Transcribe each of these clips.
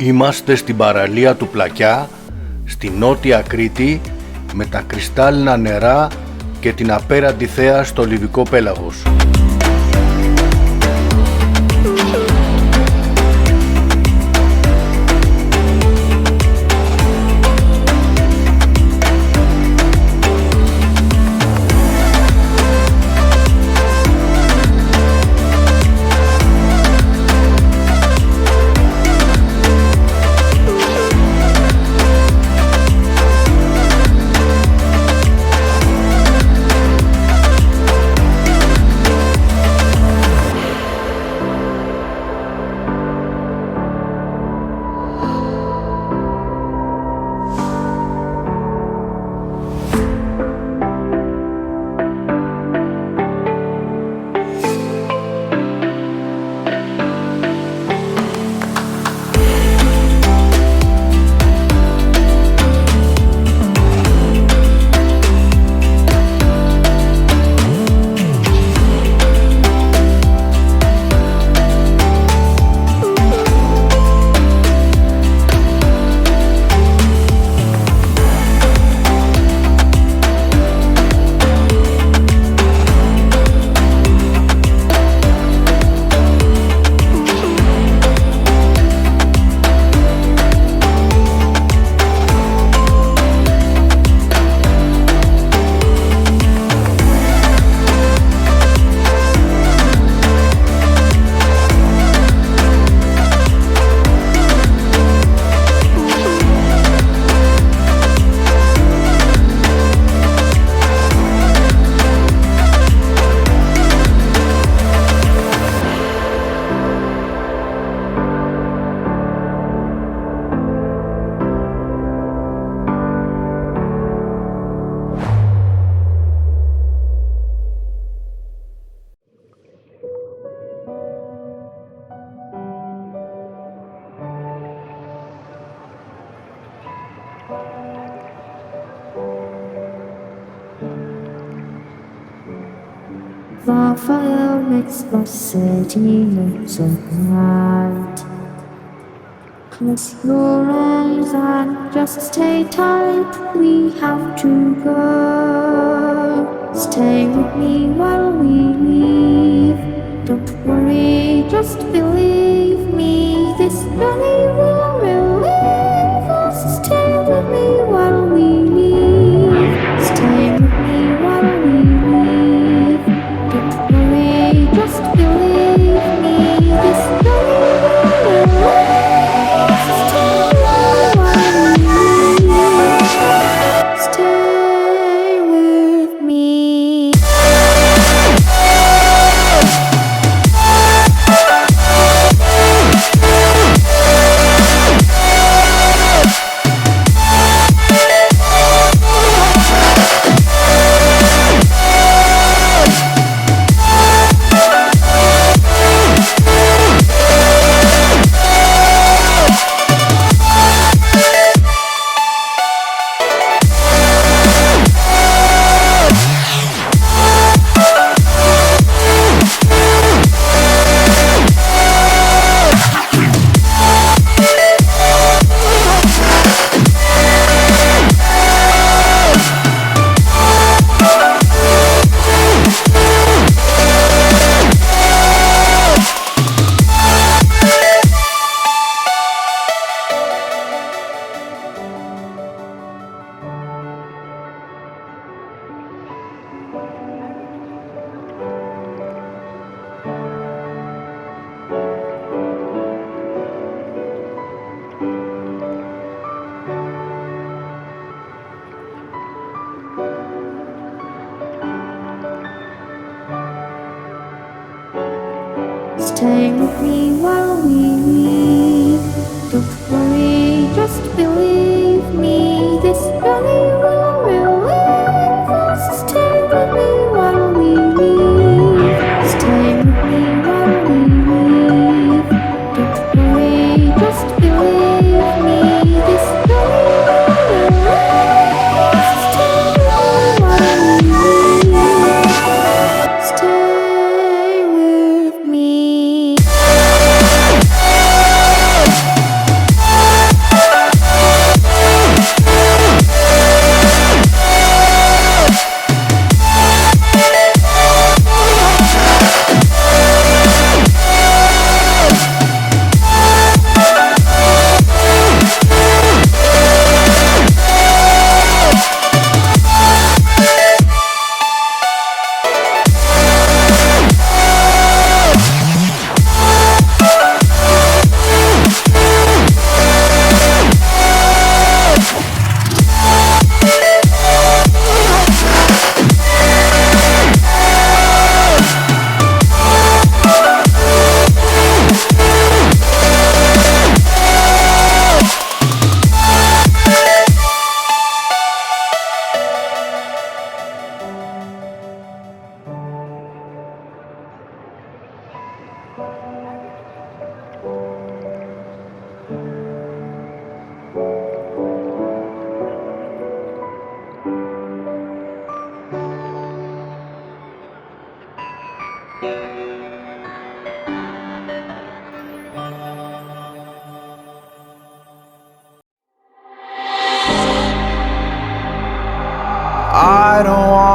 Είμαστε στην παραλία του Πλακιά, στη νότια Κρήτη, με τα κρυστάλλινα νερά και την απέραντη θέα στο Λιβικό πέλαγος. The fire makes the city look so bright. Close your eyes and just stay tight. We have to go. Stay with me while we leave. Don't worry, just believe me. This journey will relieve us. Stay with me while we leave. Stay with me while we leave. Don't worry, just believe me. This journey will relieve us. Stay with me while we leave. Stay with me. Stay with me while we leave. Don't worry, just believe me. This journey will relieve us. Stay with me while we leave. Stay with me while we leave. Don't worry, just believe me. This journey will relieve us. Stay with me while we leave. Stay with me.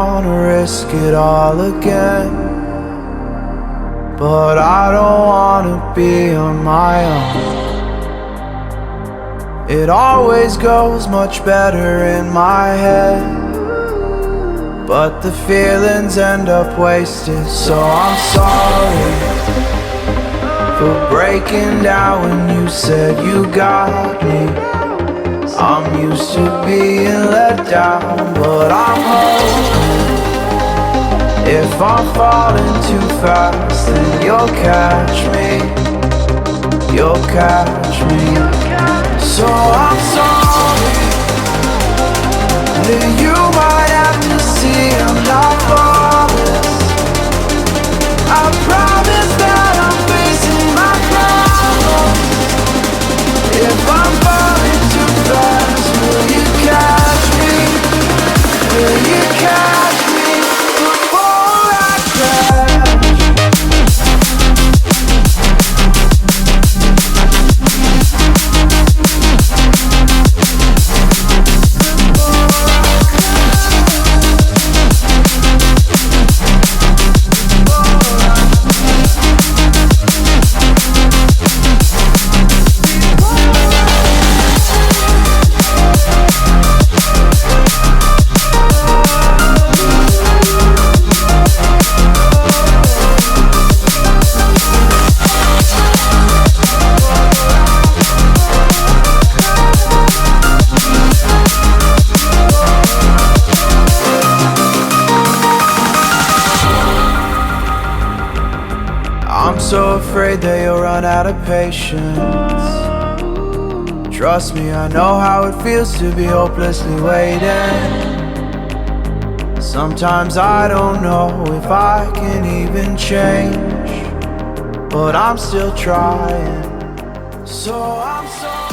wanna risk it all again, but I don't wanna be on my own. It always goes much better in my head, but the feelings end up wasted. So I'm sorry for breaking down when you said you got me. I'm used to being let down, but I'm hoping if I'm falling too fast, then you'll catch me. You'll catch me. So I'm sorry that you might have to see I'm not flawless. I promise that I'm facing my problems. If I'm falling too fast, will you catch me? Will you catch me before I crash? I'm so afraid that you'll run out of patience. Trust me, I know how it feels to be hopelessly waiting. Sometimes I don't know if I can even change, but I'm still trying. So I'm sorry.